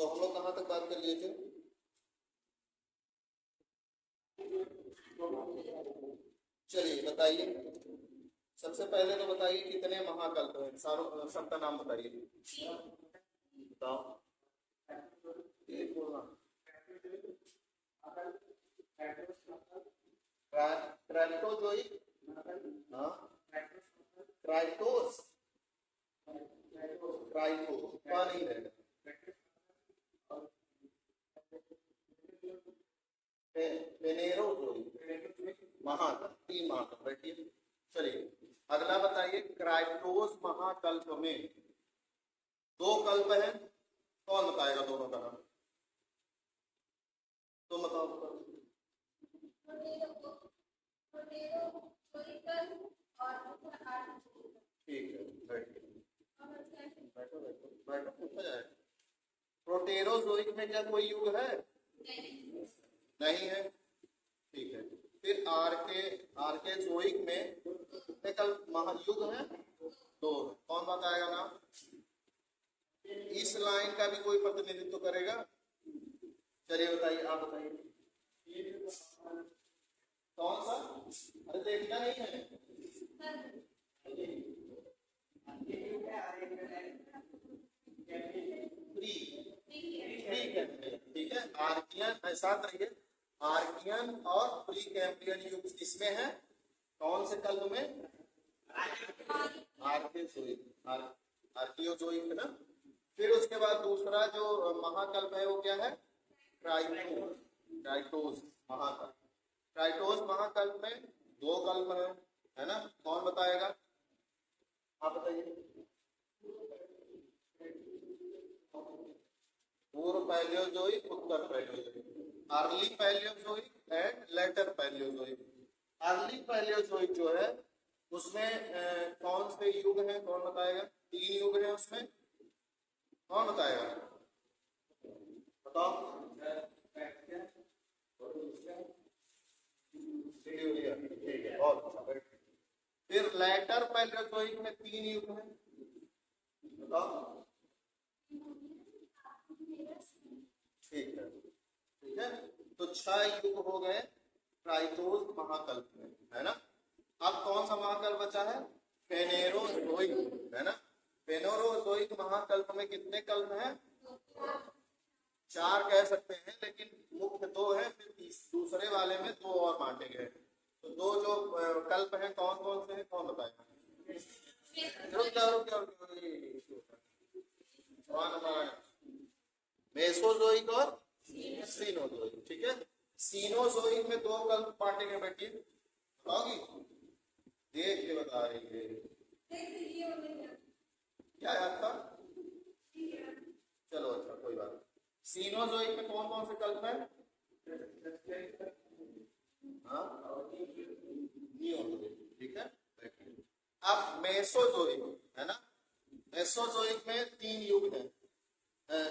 तो हम लोग कहाँ तक बात कर लिए थे? चलिए बताइए, सबसे पहले तो बताइए कितने महाकल्प हैं, सारों सबका नाम बताइए। बताओ। एक बोलना। ट्राइटोजोइक, हाँ, ट्राइटोस, ट्राइटो का नहीं रहेगा, फेनेरोजोइक महाकल्प, तीन महाकल्प, बैठिए। चलिए अगला बताइए, क्राइटोस महाकल्प में दो कल्प हैं, कौन बताएगा दोनों का नाम? तो बताओ। ठीक है, बैठिए, बैठो बैठो बैठो, पूछा जाए। प्रोटेरोजोइक में क्या कोई युग है? नहीं है। ठीक है, फिर आर्के जोइक में कितने कल्प महायुग है? दो। कौन बताएगा नाम? इस लाइन का भी कोई प्रतिनिधित्व करेगा? चलिए बताइए, आप बताइए कौन सा? अरे देखना नहीं है। ठीक है, आर्कियन, ऐसा रहिए, आर्कियन और प्री कैम्ब्रियन युग इसमें है, कौन से कल्प में? आर्कियोजोइक है ना। फिर उसके बाद दूसरा जो महाकल्प है वो क्या है? ट्राइटोस, ट्राइटोस महाकल्प। ट्राइटोस महाकल्प में दो कल्प है ना, कौन बताएगा? आप बताइए। पूर्व Palaeozoic, Uttar Palaeozoic, early Palaeozoic and later Palaeozoic. Early Palaeozoic जो है उसमें कौन से युग हैं, कौन बताएगा? तीन युग हैं उसमें, कौन बताएगा? बताओ। ठीक है, बहुत अच्छा। फिर लेटर पैलियोजोइक में तीन युग हैं, बताओ। ठीक है, ठीक है, तो 6 युग हो गए ट्राइटोस महाकल्प में, है ना। अब कौन सा महाकल्प बचा है? फेनेरोजोइक, है ना। फेनेरोजोइक महाकल्प में कितने कल्प हैं? 4 कह सकते हैं, लेकिन मुख्य 2 है, फिर दूसरे वाले में 2 और बांटे गए। तो 2 जो कल्प हैं कौन कौन से हैं, कौन बताएगा? मेसोजोइक और सीनोजोइक। ठीक है, सीनोजोइक में 2 कल्प बांटे गए, बैठिए बताओगी, देख के बता रही है। क्या याद था? चलो अच्छा, कोई बात नहीं। सीनोजोइक में कौन कौन से कल्प हैं? हाँ, ठीक है। अब मेसोजोइक है ना, मेसोजोइक में 3 युग है,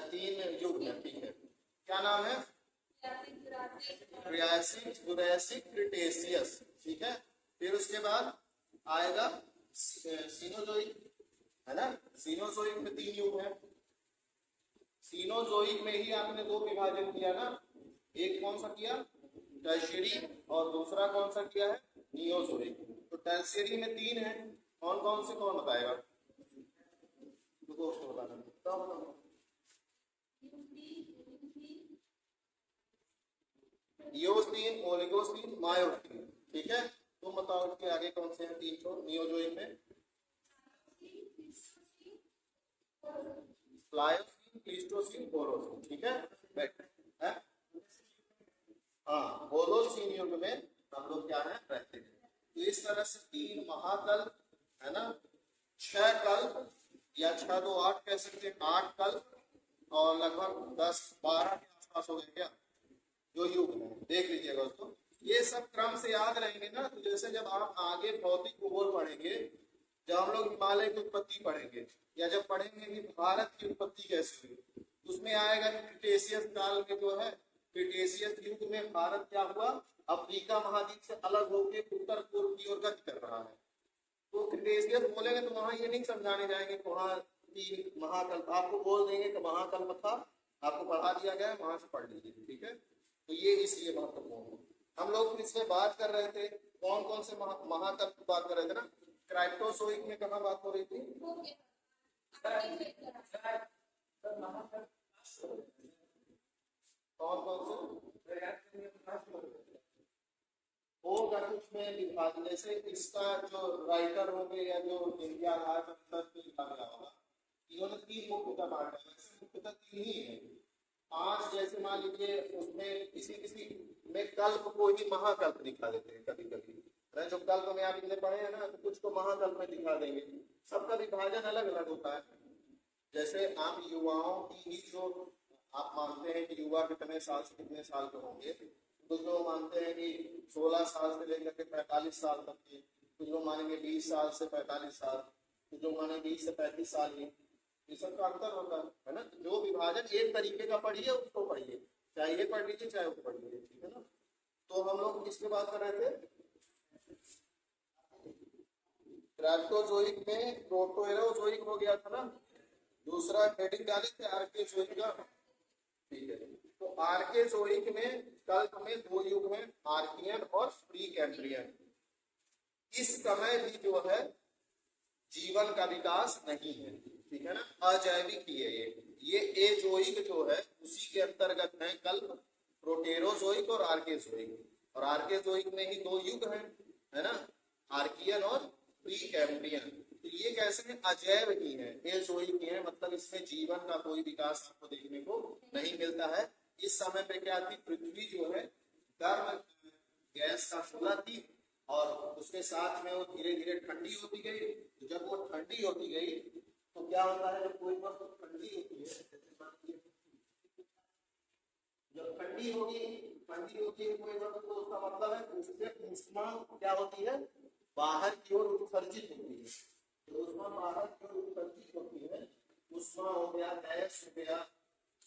3 युग है, ठीक है। क्या नाम है? Triassic, Jurassic, Cretaceous. ठीक है, फिर उसके बाद आएगा सीनोजोइक, है ना। सीनोजोइक में 3 युग है। सीनोजोइक में ही आपने 2 विभाजन किया ना, एक कौन सा किया? टर्शियरी, और दूसरा कौन सा किया है? नियोजोइक। तो टर्शियरी में 3 है, कौन कौन से, कौन बताएगा? उसको बताना, इओसीन, ओलिगोसीन, मायोसीन। ठीक है, तुम बताओ इसके आगे कौन से हैं 3 तो नियोजोइक में? Pliocene, Pleistocene, Holocene. ठीक है, है? हाँ, होलोसीन युग में हम लोग क्या है, रहते हैं। तो इस तरह से 3 महाकल्प, है ना, 6 कल्प, या 6 2 8 कह सकते हैं, 8 कल्प, और लगभग 10-12 के आसपास हो गए क्या जो युग है। देख लीजिएगा दोस्तों, ये सब क्रम से याद रहेंगे ना, तो जैसे जब आप आगे भौतिक भूगोल पढ़ेंगे, जब हम लोग हिमालय की उत्पत्ति पढ़ेंगे, या जब पढ़ेंगे कि भारत की उत्पत्ति कैसे हुई, उसमें आएगा कि क्रिटेशियस काल में जो है, क्रिटेशियस युग में भारत क्या हुआ, अफ्रीका महाद्वीप से अलग होकर उत्तर पूर्व की ओर गति कर रहा है। तो क्रिटेशियस बोलेंगे तो वहां ये नहीं समझाने जाएंगे कि वहां की महाकल्प, आपको बोल देंगे कि महाकल्प था आपको पढ़ा दिया गया है, वहां से पढ़ लीजिए, ठीक है। तो ये इसलिए महत्वपूर्ण है। हम लोग इसमें बात कर रहे थे कौन कौन से महातत्व की बात कर रहे थे ना। क्राइप्टोसोइक में कहाँ बात हो रही थी? कौन कौन से होगा कुछ में विभाग, जैसे इसका जो राइटर होंगे या जो इंडिया आज रिसर्च में लिखा गया होगा, इन्होंने 3 मुख्यतः बांटा है। वैसे मुख्यतः 3 ही है। 5 जैसे मान लीजिए उसमें किसी किसी में कल्प को ही महाकल्प दिखा देते हैं कभी कभी, जो कल्प में आप इतने पढ़े हैं ना, तो कुछ को महाकल्प में दिखा देंगे। सबका विभाजन अलग अलग होता है। जैसे आप युवाओं की ही जो आप मानते हैं कि युवा कितने साल से कितने साल के होंगे, कुछ लोग मानते हैं कि 16 साल से लेकर के 45 साल तक के, कुछ लोग मानेंगे 20 साल से 45 साल, कुछ लोग मानेंगे 20 से 35 साल ही। ये सब का अंतर होता है ना। जो विभाजन एक तरीके का पढ़िए उसको पढ़िए, चाहे ये पढ़ लीजिए चाहे वो पढ़ लीजिए, ठीक है ना। तो हम लोग किसकी बात कर रहे थे? क्राइप्टोजोइक में प्रोटोएरोजोइक हो गया था ना, दूसरा हेडिंग डाले थे आर्केजोइक का, ठीक है। तो आर्केजोइक में कल्प में 2 युग हैं, आर्कियन और प्री कैम्ब्रियन। इस समय भी जो है जीवन का विकास नहीं है, ठीक है ना, अजैविक ही है ये एजोइक जो है उसी के अंतर्गत है कल्प, प्रोटेरोजोइक और आर्केजोइक। और आर्केजोइक में ही 2 युग है ना, आर्कियन और प्री कैम्ब्रियन। तो ये कैसे हैं? अजैव ही है, एजोइक ही है, मतलब इसमें जीवन का कोई विकास आपको देखने को नहीं मिलता है। इस समय पे क्या थी? पृथ्वी जो है गर्म गैस का गोला थी और उसके साथ में वो धीरे धीरे ठंडी होती गई। तो जब वो ठंडी होती गई तो क्या होता है, जब कोई वस्तु ठंडी होती है, जब ठंडी होती है कोई वस्तु, तो उसका मतलब है उससे ऊष्मा क्या होती है? बाहर की ओर उत्सर्जित होती है। तो ऊष्मा बाहर की ओर उत्सर्जित होती है, ऊष्मा हो गया, गैस हो गया,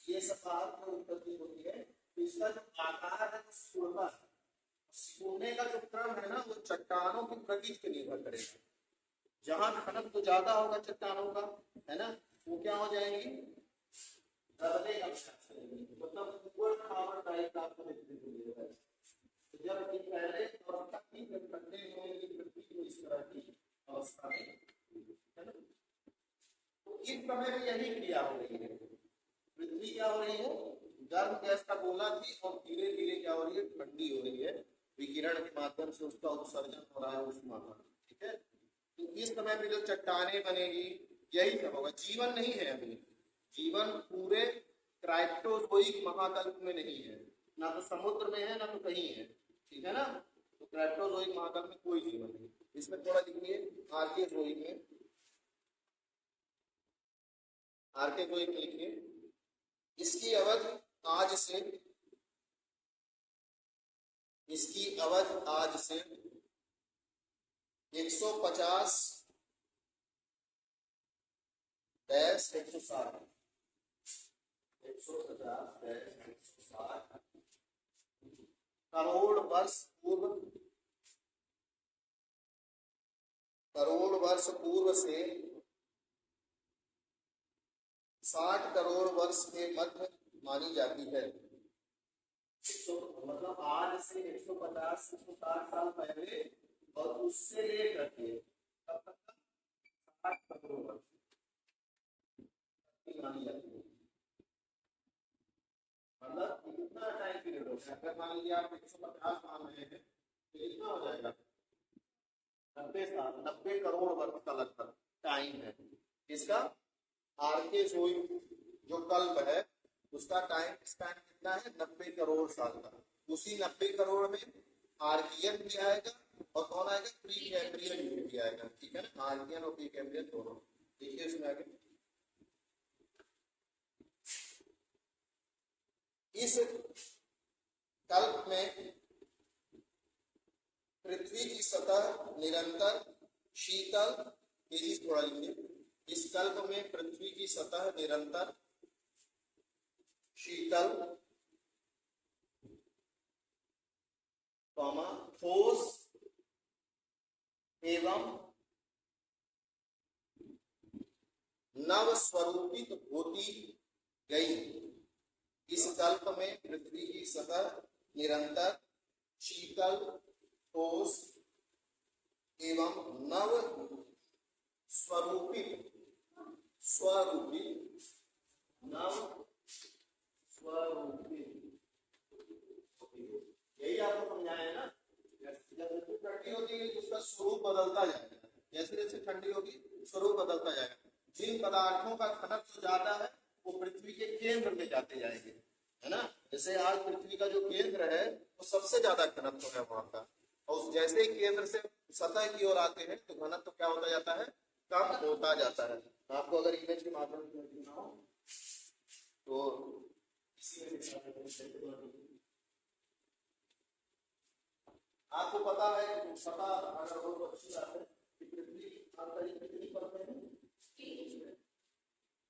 ये सब बाहर की ओर उत्सर्जित होती है। तो इसका जो आकार है वो सिकुड़ता है। सिकुड़ने का जो क्रम है ना, वो चट्टानों की प्रकृति पर निर्भर करेगा। जहां घनत्व तो ज्यादा होगा चट्टानों का, है ना, वो क्या हो जाएंगी? दबने का प्रयास करेंगी, मतलब ऊपर खावर टाइप आपको देखने को मिलेगा। तो जब ये पहले अवस्था की, जब ठंडे होने की पृथ्वी को इस तरह की अवस्था में, है ना, तो इस समय भी यही क्रिया हो रही है। पृथ्वी क्या हो रही है? गर्म गैस का गोला थी और धीरे धीरे क्या हो रही है? ठंडी हो रही है, विकिरण के माध्यम से उसका उत्सर्जन हो रहा है ऊष्मा का, ठीक है। तो इस समय पे जो चट्टाने बनेगी, यही सब होगा। जीवन नहीं है अभी, जीवन पूरे क्राइप्टोजोइक महाकल्प में नहीं है, ना तो समुद्र में है ना तो कहीं है, ठीक है ना। तो क्राइप्टोजोइक महाकल्प में कोई जीवन नहीं। इसमें थोड़ा लिखिए आर्केजोइक में, आर्केजोइक में लिखिए। इसकी अवधि आज से 150 160 करोड़ वर्ष पूर्व से 60 करोड़ वर्ष के मध्य मानी जाती है। तो मतलब आज से 150 160 साल पहले और उससे लेकर के अब तक 60 करोड़ वर्ष मानी जाती है। मतलब कितना टाइम पीरियड हो गया? अगर मान लीजिए आप 150 मान रहे हैं तो कितना हो जाएगा? 90 साल, 90 करोड़ वर्ष का लगभग टाइम है इसका। आर्केजोइक जो कल्प है उसका टाइम स्पैन कितना है? 90 करोड़ साल का। उसी 90 करोड़ में आर्कियन भी आएगा और कौन आएगा? प्री कैम्ब्रियन भी आएगा, ठीक है ना। आर्कियन और प्री कैम्ब्रियन दोनों। देखिए इसमें आगे, इस कल्प में पृथ्वी की सतह निरंतर शीतल, तेजी थोड़ा लिखिए। इस कल्प में पृथ्वी की सतह निरंतर शीतल, ठोस एवं नव स्वरूपित होती गई। इस कल्प में पृथ्वी की सतह निरंतर शीतल, ठोस एवं नव स्वरूपित स्वरूपित नव स्वरूपित, यही आपको समझाया है ना। जैसे ठंडी होती है उसका स्वरूप बदलता जाएगा, जैसे जैसे ठंडी होगी स्वरूप बदलता जाएगा। जिन पदार्थों का घनत्व ज्यादा है वो पृथ्वी के केंद्र में जाते जाएंगे, है ना। जैसे आज पृथ्वी का जो केंद्र है वो सबसे ज्यादा घनत्व है वहां का, और जैसे ही केंद्र से सतह की ओर आते हैं तो घनत्व क्या होता जाता है, कम होता जाता है। तो आपको अगर इमेज के माध्यम से देखना हो तो इसी में आपको पता है, पता अगर हो तो अच्छी बात है कि पृथ्वी कितनी परतें हैं,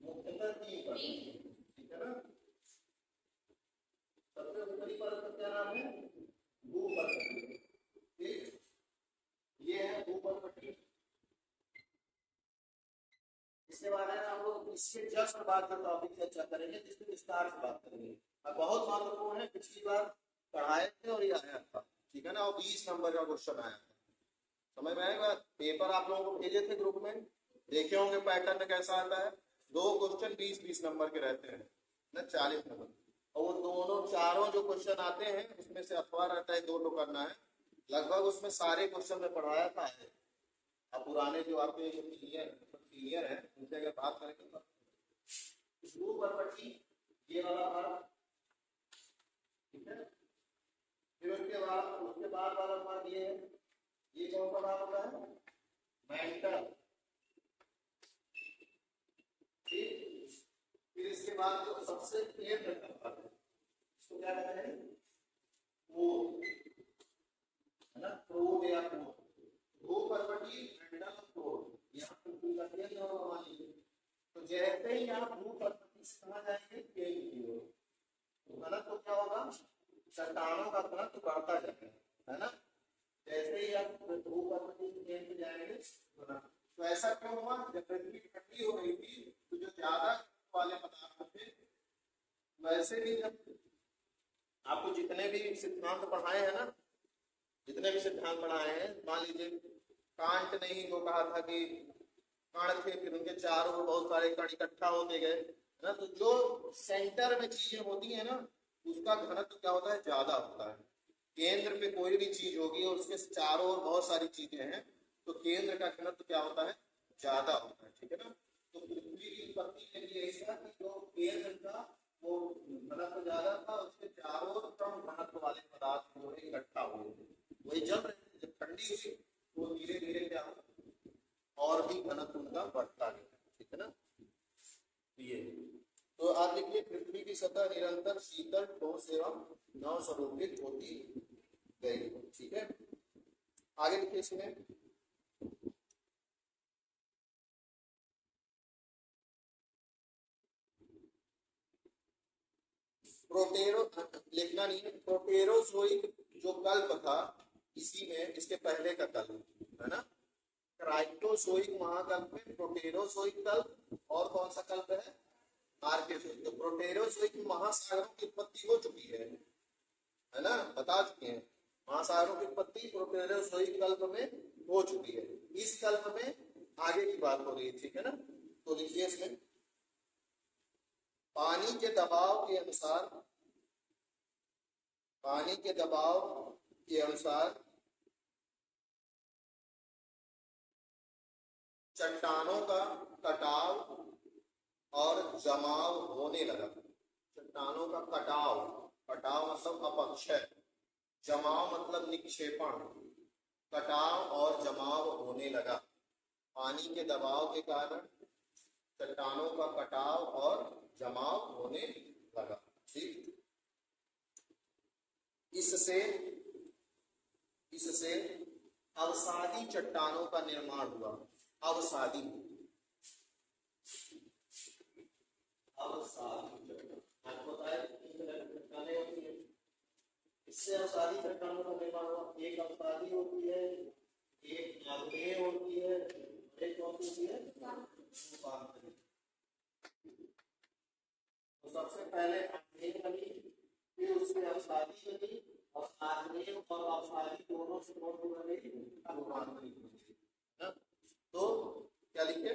मुख्यतः 3 परतें, ठीक है ना। सबसे ऊपरी परत का क्या नाम है, भूपर्वतीय, ठीक, ये है भूपर्वतीय। इसके बारे में हम लोग इसके जस्ट बाद का टॉपिक चर्चा करेंगे, जिसमें विस्तार से बात करेंगे। और बहुत महत्वपूर्ण है, पिछली बार पढ़ाए थे और ये आया था, ठीक है ना। और 20 नंबर का क्वेश्चन आया था, समझ में आएगा। पेपर आप लोगों को भेजे थे ग्रुप में, देखे होंगे पैटर्न कैसा आता है। 2 क्वेश्चन 20-20 नंबर के रहते हैं ना, 40 नंबर। और वो दोनों चारों जो क्वेश्चन आते हैं उसमें से अथवा रहता है 2 करना है, लगभग उसमें सारे क्वेश्चन में पढ़ाया था। अब पुराने जो आपके क्लियर है उनसे अगर बात करें तो भूपर्वतीय ये वाला भाग, ठीक है। फिर उसके बाद वाला भाग ये है, ये कौन सा भाग होता है, मेंटल, ठीक। फिर इसके बाद जो सबसे केंद्र का भाग है इसको क्या कहते हैं, वो है ना, प्रोब या कोर। भूपर्वतीय, मेंटल, कोर, यहाँ पृथ्वी का केंद्र और मान लीजिए। तो जैसे ही आप भूपर्वतीय से कहाँ जाएंगे, केंद्र की ओर, तो घनत्व तो क्या होगा, चट्टानों का घनत्व बढ़ता जाएगा, है ना। जैसे ही आप भूपर्वतीय से केंद्र जाएंगे तो ऐसा क्यों हुआ, जब पृथ्वी ठंडी हो रही थी तो जो ज्यादा वाले पदार्थ थे, वैसे भी जब आपको जितने भी सिद्धांत पढ़ाए हैं ना, जितने भी सिद्धांत पढ़ाए हैं, मान लीजिए कांट ने ही जो कहा था कि कण थे, फिर उनके चारों ओर बहुत सारे कण इकट्ठा होते गए, है ना। तो जो सेंटर में चीजें होती है ना उसका घनत्व क्या होता है, ज्यादा होता है। केंद्र पे कोई भी चीज होगी और उसके चारों ओर बहुत सारी चीजें हैं तो केंद्र का घनत्व क्या होता है, ज्यादा होता है, ठीक है ना। तो पृथ्वी की उत्पत्ति के लिए ऐसा कि जो केंद्र का वो घनत्व ज्यादा था, उसके चारों ओर कम घनत्व वाले पदार्थ जो है इकट्ठा हुए थे, वही जल रहे थे। जब ठंडी हुई तो धीरे धीरे क्या हुआ, और भी घनत्व उनका बढ़ता गया, ठीक है ना। ये तो आप लिखिए, पृथ्वी की सतह निरंतर शीतल, ठोस एवं नव स्वरूपित होती गई, ठीक है। आगे लिखिए इसमें, प्रोटेरो लिखना नहीं है, प्रोटेरोजोइक जो कल्प था इसी में, इसके पहले का कल्प है ना, क्राइटोजोइक महाकल्प में प्रोटेरोजोइक कल्प, और कौन सा कल्प है, आर्कियोजोइक। तो प्रोटेरोजोइक महासागरों की उत्पत्ति हो चुकी है ना, बता चुके हैं। महासागरों की उत्पत्ति प्रोटेरोजोइक कल्प में हो चुकी है। इस कल्प में आगे की बात हो रही है, ठीक है ना। तो लिखिए इसमें, पानी के दबाव के अनुसार, पानी के दबाव के अनुसार चट्टानों का कटाव और जमाव होने लगा। चट्टानों का कटाव, कटाव मतलब अपक्षय, जमाव मतलब निक्षेपण, कटाव और जमाव होने लगा। पानी के दबाव के कारण चट्टानों का कटाव और जमाव होने लगा, ठीक। इससे अवसादी चट्टानों का निर्माण हुआ। अवसादी, आपको बताया चट्टानें होती है, इससे अवसादी चट्टानों का निर्माण हुआ। एक अवसादी होती है, एक आग्नेय होती है, एक कौन सी होती है, तो सबसे पहले आग्नेय का उससे अवसादी बनी और आग्नेय और अवसादी दोनों से कौन सी बनी? अनुमानवी बनी ना। तो क्या लिखे?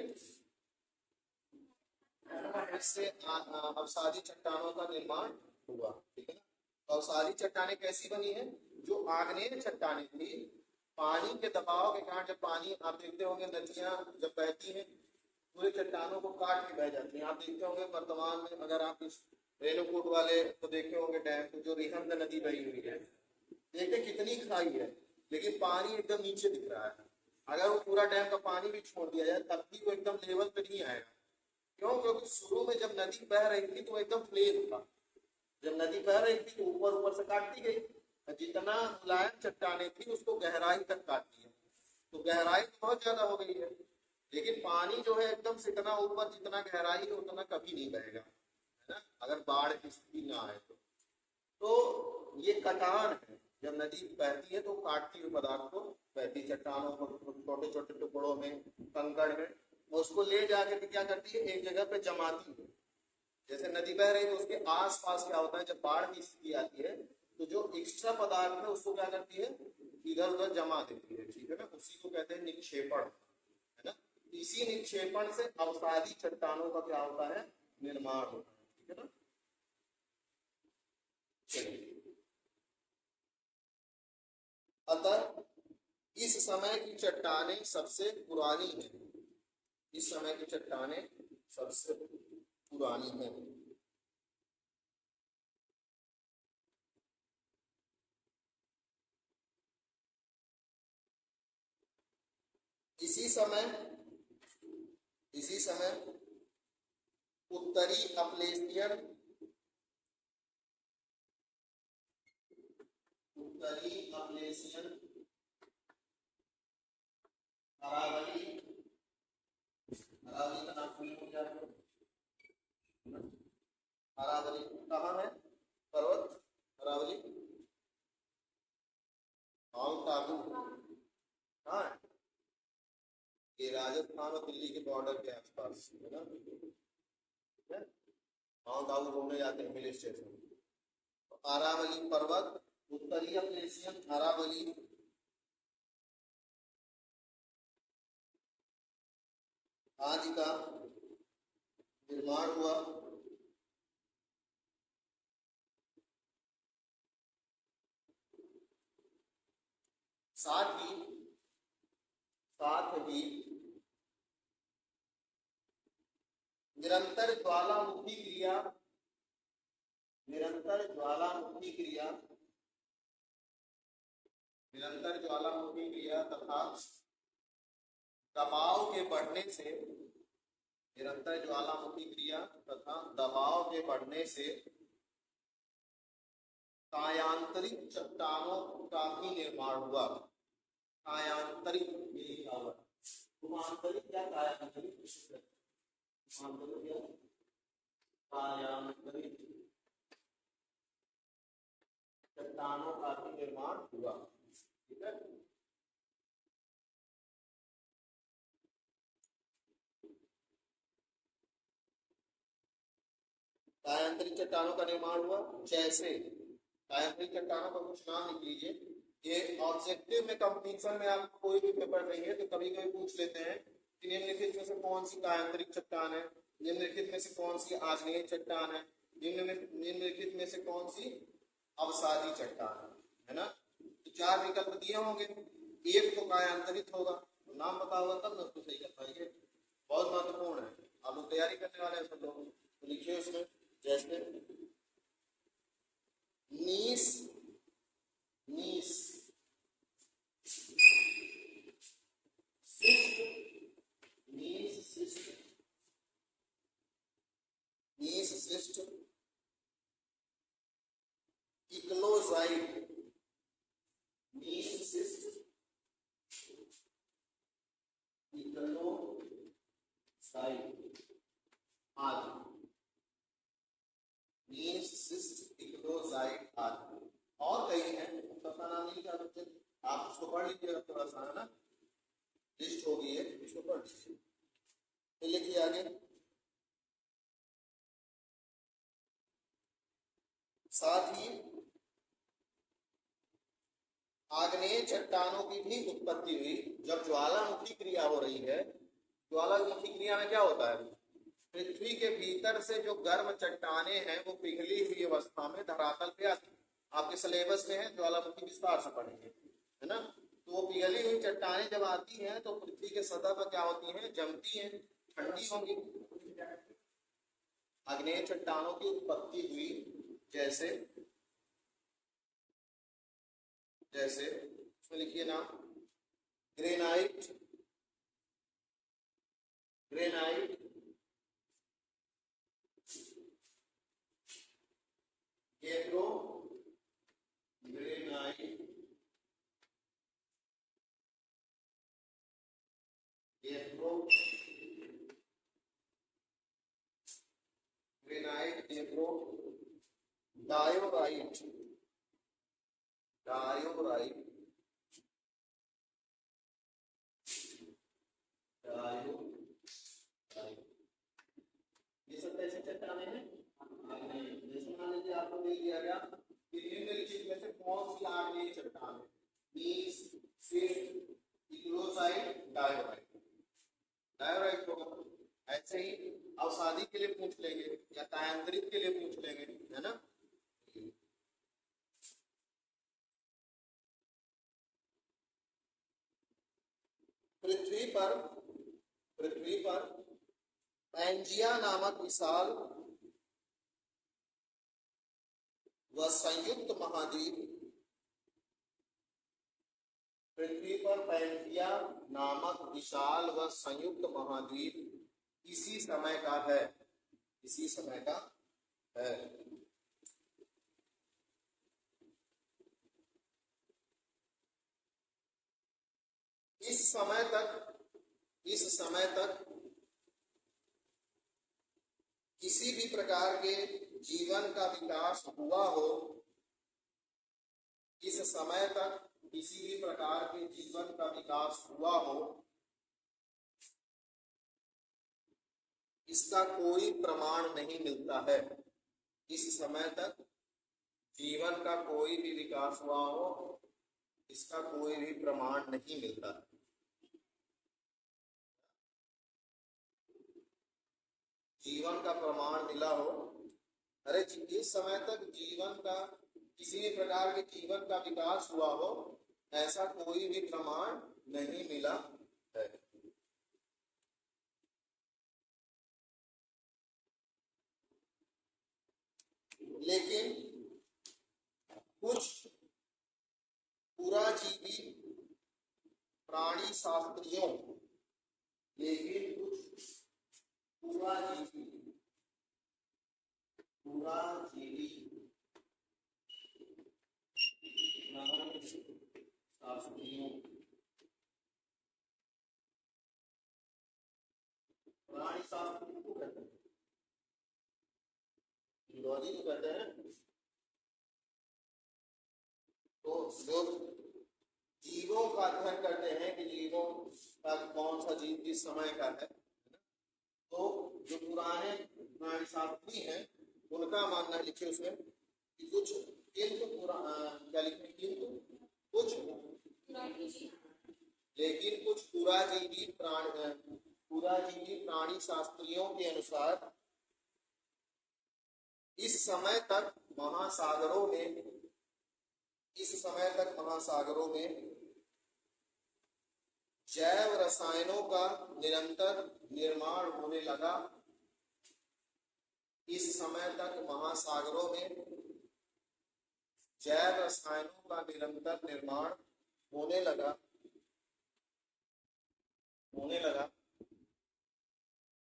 इससे अवसादी चट्टानों का निर्माण हुआ। ठीक है ना। तो अवसादी चट्टानें कैसी बनी है? जो आग्नेय चट्टानें थी, पानी के दबाव के कारण, जब पानी आप देखते होंगे नदियां जब बहती हैं पूरे चट्टानों को काट के बह जाती हैं। आप देखते होंगे वर्तमान में, अगर आप इस रेणुकूट वाले तो देखे होंगे डैम को, जो रिहंद नदी बही हुई है, देखिए कितनी खाई है, लेकिन पानी एकदम नीचे दिख रहा है। अगर वो पूरा डैम का पानी भी छोड़ दिया जाए तब भी वो एकदम लेवल पे नहीं आएगा। क्यों? क्योंकि शुरू में जब नदी बह रही थी तो वो एकदम प्लेन था। जब नदी बह रही थी तो ऊपर ऊपर से काटती गई, जितना मुलायम चट्टाने थी उसको गहराई तक काटती है, तो गहराई बहुत ज्यादा हो गई है। लेकिन पानी जो है एकदम से इतना ऊपर, जितना गहराई है उतना कभी नहीं बहेगा, है ना, अगर बाढ़ की स्थिति ना आए तो ये कटान है। जब नदी बहती है तो काटती हुई पदार्थ को बहती, चट्टानों को छोटे छोटे टुकड़ों में, कंकड़ में, उसको ले जाकर क्या करती है? एक जगह पे जमाती है। जैसे नदी बह रही है तो उसके आसपास क्या होता है, जब बाढ़ की स्थिति आती है तो जो एक्स्ट्रा पदार्थ है उसको क्या करती है? इधर उधर जमा देती है। ठीक है ना। उसी को कहते हैं निक्षेपण, है ना। इसी निक्षेपण से अवसादी चट्टानों का क्या होता है? निर्माण होता है। ठीक है ना। चलिए, अतः इस समय की चट्टानें सबसे पुरानी हैं। इस समय की चट्टानें सबसे पुरानी हैं। इसी समय उत्तरी अपलेशियन अरावली, अरावली का नाम सुने होंगे आप लोग। अरावली कहाँ है? पर्वत अरावली, माउंट आबू, हाँ, ये राजस्थान और दिल्ली के बॉर्डर के आसपास है ना। माउंट आबू घूमने जाते हैं हिल स्टेशन। तो अरावली पर्वत, उत्तरीय प्लेशियन अरावली, आदि का निर्माण हुआ। साथ ही निरंतर ज्वालामुखी क्रिया तथा दबाव के बढ़ने से, निरंतर ज्वालामुखी क्रिया तथा दबाव के बढ़ने से कायांतरित चट्टानों का भी निर्माण हुआ। कायांतरित या कायांतरित चट्टानों का भी निर्माण हुआ। ठीक है। कायांतरित चट्टानों का निर्माण हुआ। जैसे कायांतरित चट्टानों का कुछ नाम लिख लीजिए। ये ऑब्जेक्टिव में कंपटीशन में आप कोई भी पेपर देंगे तो कभी कभी पूछ लेते हैं कि निम्नलिखित में से कौन सी कायांतरिक चट्टान है, निम्नलिखित में से कौन सी आग्नेय चट्टान है, निम्नलिखित में से कौन सी अवसादी चट्टान है ना। तो 4 विकल्प दिए होंगे, एक तो कायांतरित होगा, तो नाम पता होगा तब ना उसको सही कर पाएंगे। बहुत महत्वपूर्ण है, आप लोग तैयारी करने वाले हैं सब लोग, तो लिखिए उसमें। जैसे नीस शिष्ट इक्लोजाइट, आदि और कई हैं, सबका नाम नहीं क्या सकते, आप उसको पढ़ लीजिएगा थोड़ा सा, है ना, लिस्ट हो गई है, इसको पढ़ लीजिए। तो लिखिए आगे। साथ ही आग्नेय चट्टानों की भी उत्पत्ति हुई। जब ज्वालामुखी क्रिया हो रही है, ज्वालामुखी क्रिया में क्या होता है, पृथ्वी के भीतर से जो गर्म चट्टाने हैं वो पिघली हुई अवस्था में धरातल पे आती है। आपके सिलेबस में है, ज्वालामुखी विस्तार से पढ़ेंगे, है ना। तो वो पिघली हुई चट्टाने जब आती हैं तो पृथ्वी के सतह पर क्या होती हैं, जमती हैं, ठंडी होंगी। आग्नेय चट्टानों की उत्पत्ति हुई, जैसे जैसे उसमें लिखिए नाम, granite, granite, gabbro, granite, gabbro, granite, gabbro, diorite, diorite, diorite, ये सब कैसे चट्टाने हैं। जैसे मान लीजिए आपको दे दिया गया कि निम्नलिखित में से कौन सी आग्नेय चट्टान है, नीस, स्विफ्ट, इग्लोसाइट, डायोराइट। डायोराइट होगा। ऐसे ही अवसादी के लिए पूछ लेंगे या तायांतरित के लिए पूछ लेंगे, है ना। पृथ्वी पर पैंजिया नामक विशाल व संयुक्त महाद्वीप, पृथ्वी पर पैंजिया नामक विशाल व संयुक्त महाद्वीप इसी समय का है, इसी समय का है। इस समय तक किसी भी प्रकार के जीवन का विकास हुआ हो, इस समय तक किसी भी प्रकार के जीवन का विकास हुआ हो, इसका कोई प्रमाण नहीं मिलता है। इस समय तक जीवन का कोई भी विकास हुआ हो, इसका कोई भी प्रमाण नहीं मिलता। जीवन का प्रमाण मिला हो, अरे इस समय तक जीवन का, किसी भी प्रकार के जीवन का विकास हुआ हो, ऐसा कोई भी प्रमाण नहीं मिला है। लेकिन कुछ पुराजीवी प्राणी शास्त्रियों, लेकिन कुछ पुराजीवी शास्त्रियों, प्राणी शास्त्री को कहते हैं, जूलॉजी को कहते हैं। तो जो जीवों का अध्ययन करते हैं कि जीवों का कौन सा जीव किस समय का है, तो जो पुराने प्राणी शास्त्री हैं उनका मानना है, लिखे उसमें कि कुछ, किंतु क्या लिखे, किंतु कुछ, लेकिन कुछ पुराजीवी प्राणी शास्त्रियों के अनुसार इस समय तक महासागरों में जैव रसायनों का निरंतर निर्माण होने लगा। इस समय तक महासागरों में जैव रसायनों का निरंतर निर्माण होने लगा।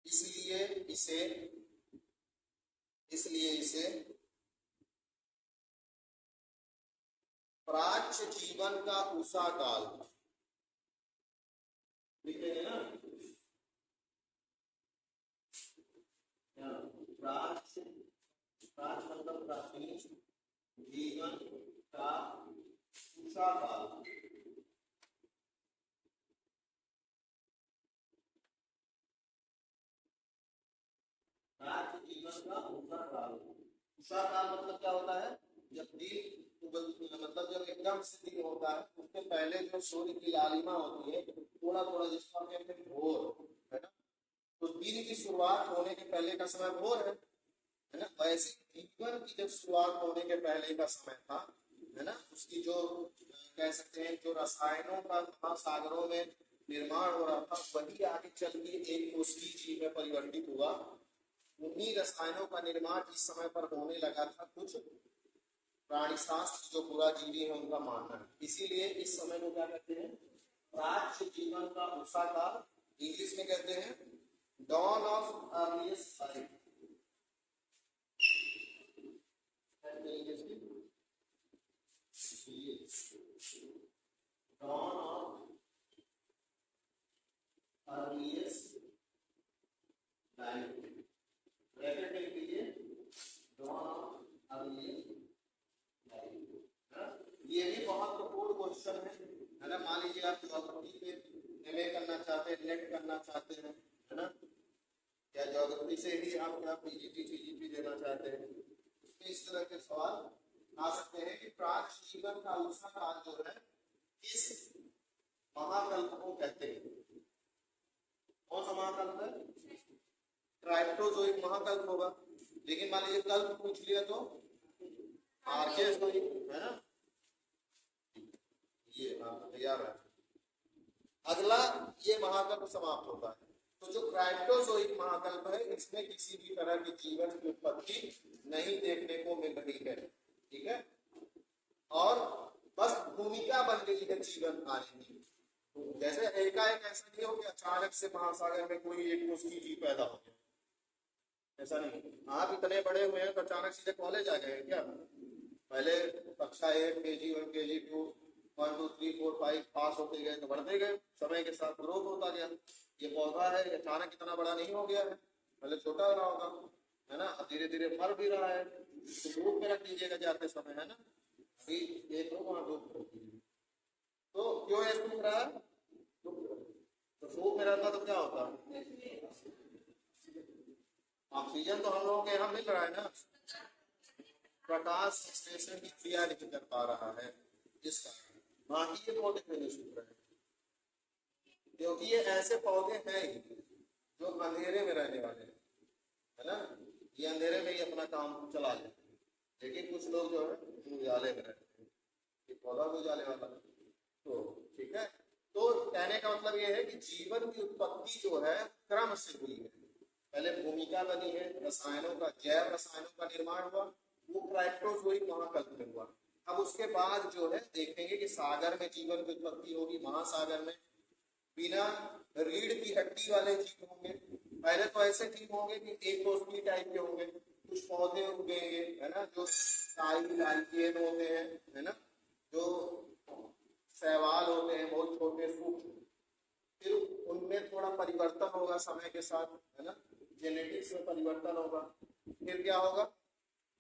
इसलिए इसे प्राच्य जीवन का उषा काल लिखेंगे ना, प्राच्य मतलब प्राचीन जीवन का उषा काल। प्राच्य जीवन का उषा काल। उषा काल मतलब क्या होता है, जब दिन मतलब जब एकदम से दिन होता है उसके पहले जो सूर्य की लालिमा होती है थोड़ा थोड़ा, जिसको हम कहते हैं भोर, है ना। तो दिन की शुरुआत होने के पहले का समय भोर है ना। वैसे जीवन की जब शुरुआत होने के पहले का समय था, है ना, उसकी जो कह सकते हैं जो रसायनों का महासागरों में निर्माण हो रहा था, वही आगे चल के एक कोशिकीय जीव में परिवर्तित हुआ। उन्हीं रसायनों का निर्माण इस समय पर होने लगा था कुछ प्राणी शास्त्र जो पूरा जीवी है उनका मानना है। इसीलिए इस समय को क्या कहते हैं, प्राच्य जीवन का उषा काल, इंग्लिश में कहते हैं dawn of earliest life. dawn of earliest life, bracket में लीजिए dawn of earliest life। ये भी महत्वपूर्ण क्वेश्चन है ना। मान लीजिए आप ज्योग्राफी पे एमए करना चाहते हैं, नेट करना चाहते हैं, है ना, या ज्योग्राफी से ही आप क्या पीजीटी देना चाहते हैं, उसमें इस तरह के सवाल आ सकते हैं कि प्राच्य जीवन का उषा काल जो है किस महाकल्प को कहते हैं। कौन सा महाकल्प है? ट्राइप्टोजोइक महाकल्प होगा। लेकिन मान लीजिए कल्प पूछ लिया तो आर्केजोइक, है ना। ये तैयार है। अगला ये महाकल्प समाप्त होता है। तो जो क्राइप्टोजोइक महाकल्प है इसमें किसी भी तरह की जीवन की उत्पत्ति नहीं देखने को मिल रही है, ठीक है। और बस भूमिका बन गई है जीवन आने की। जैसे एकाएक ऐसा नहीं हो कि अचानक से महासागर में कोई एक उसकी जीव पैदा हो गया, ऐसा नहीं। आप इतने बड़े हुए हैं तो अचानक सीधे कॉलेज आ गए क्या? पहले कक्षा 1 KG 1 KG 2 1 2 3 4 5 पास होते गए तो बढ़ते गए, समय के साथ ग्रोथ होता गया। ये पौधा है अचानक इतना बड़ा नहीं हो गया है, पहले छोटा हो रहा होगा, है ना, धीरे धीरे फल भी रहा है। तो ग्रुप में रख दीजिएगा जाते समय, है ना, अभी एक हो वहां 2 तो क्यों ये सूख रहा है? तो सूख में रहता तो क्या होता? ऑक्सीजन तो हम लोगों के यहाँ मिल रहा है ना, प्रकाश संश्लेषण की क्रिया नहीं कर पा रहा है, इस कारण बाकी ये पौधे क्यों नहीं सूख रहे हैं? क्योंकि ये ऐसे पौधे हैं ही जो अंधेरे में रहने वाले हैं, है ना। ये अंधेरे में ही अपना काम चला लेते हैं। लेकिन कुछ लोग जो है उजाले में रहते हैं, ये पौधा भी उजाले वाला है। तो ठीक है, तो कहने का मतलब ये है कि जीवन की उत्पत्ति जो है क्रम से हुई है। पहले भूमिका बनी है, रसायनों का, जैव रसायनों का निर्माण हुआ, वो क्राइप्टोजोइक महाकल्प में हुआ। अब उसके बाद जो है देखेंगे कि सागर में जीवन की उत्पत्ति होगी, महासागर में बिना रीढ़ की हड्डी वाले जीव होंगे। पहले तो ऐसे जीव होंगे कि एक कोशिकीय टाइप के होंगे, कुछ पौधे उगेंगे, है ना, जो लाइकेन होते हैं, है ना, जो शैवाल होते हैं बहुत छोटे सूक्ष्म। फिर उनमें थोड़ा परिवर्तन होगा समय के साथ, है ना, जेनेटिक्स में परिवर्तन होगा। फिर क्या होगा,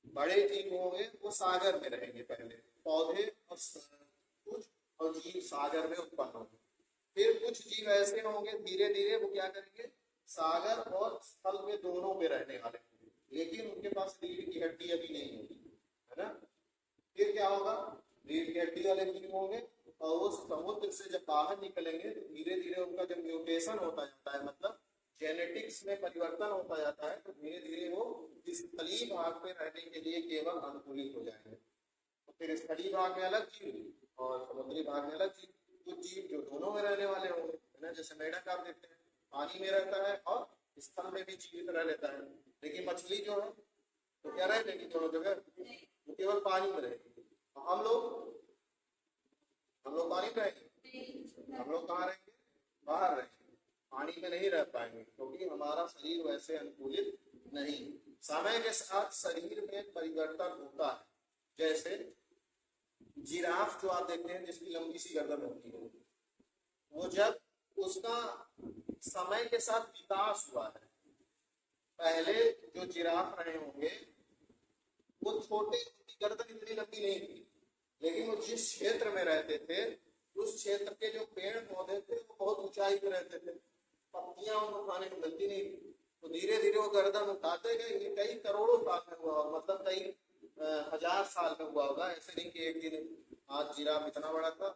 बड़े जीव होंगे वो सागर में रहेंगे, पहले पौधे और कुछ और जीव सागर में उत्पन्न होंगे। फिर कुछ जीव ऐसे होंगे धीरे धीरे वो क्या करेंगे, सागर और स्थल में दोनों में रहने वाले होंगे, लेकिन उनके पास रीढ़ की हड्डी अभी नहीं होगी, है ना। फिर क्या होगा, रीढ़ की हड्डी वाले जीव होंगे और वो समुद्र से जब बाहर निकलेंगे तो धीरे धीरे उनका जब म्यूटेशन होता जाता है, मतलब जेनेटिक्स में परिवर्तन होता जाता है, तो धीरे धीरे वो स्थलीय भाग में रहने के लिए केवल अनुकूलित हो जाएंगे। तो फिर स्थलीय भाग में अलग जीव और समुद्री भाग में अलग जीव। कुछ जीव जो दोनों में रहने वाले होंगे, है ना, जैसे मेढक आप देखते हैं पानी में रहता है और स्थल में भी जीवित रह लेता है। लेकिन मछली जो है तो क्या रह लेगी दोनों जगह, वो केवल पानी में रहेगी। हम लोग पानी में रहेंगे, हम लोग कहाँ रहेंगे, बाहर रहेंगे, पानी में नहीं रह पाएंगे क्योंकि हमारा शरीर वैसे अनुकूलित नहीं। समय के साथ शरीर में परिवर्तन होता है। जैसे जिराफ जो आप देखते हैं जिसकी लंबी सी गर्दन होती है, वो जब उसका समय के साथ विकास हुआ है, पहले जो जिराफ रहे होंगे वो छोटे, उनकी गर्दन इतनी लंबी नहीं थी, लेकिन वो जिस क्षेत्र में रहते थे उस क्षेत्र के जो पेड़ पौधे थे वो बहुत ऊंचाई पे रहते थे, पत्तियां उनको खाने को मिलती नहीं थी। तो धीरे धीरे वो गर्दन उठाते गए, ये कई करोड़ों साल में हुआ, मतलब कई 1000 साल में हुआ होगा। ऐसे नहीं कि एक दिन आज जिराफ इतना बड़ा था,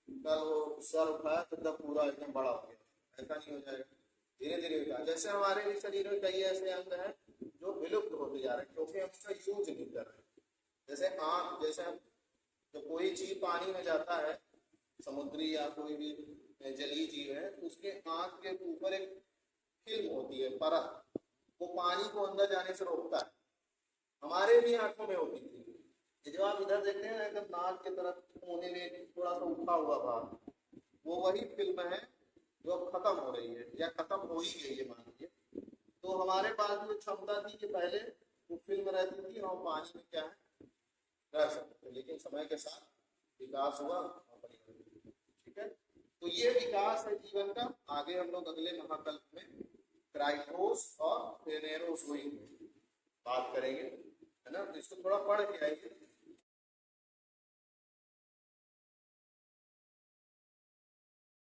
कल वो सर उठाया तो तब पूरा एकदम बड़ा हो गया, ऐसा नहीं हो जाएगा। धीरे धीरे विकास, जैसे हमारे भी शरीर में कई ऐसे अंग हैं जो विलुप्त होते जा रहे हैं क्योंकि हम उसका यूज नहीं कर रहे। जैसे आँख, जैसे जब कोई जीव पानी में जाता है, समुद्री या कोई भी जलीय जीव है, तो उसके आँख के ऊपर एक फिल्म होती है, परत, वो पानी को अंदर जाने से रोकता है। हमारे भी आंखों में होती थी। ये जो आप इधर देखते हैं ना, एकदम नाक की तरफ कोने में थोड़ा सा उठा हुआ भाग, वो वही फिल्म है जो अब खत्म हो रही है या खत्म हो ही गई है मान लीजिए। तो हमारे पास जो क्षमता थी कि पहले वो फिल्म रहती थी, हम पानी में क्या है रह सकते थे, लेकिन समय के साथ विकास हुआ और परिवर्तन हुआ। ठीक है, तो ये विकास है जीवन का। आगे हम लोग अगले महाकल्प में क्राइटोस और फेनेरोस बात करेंगे, है ना। तो इसको थोड़ा पढ़ के आइए।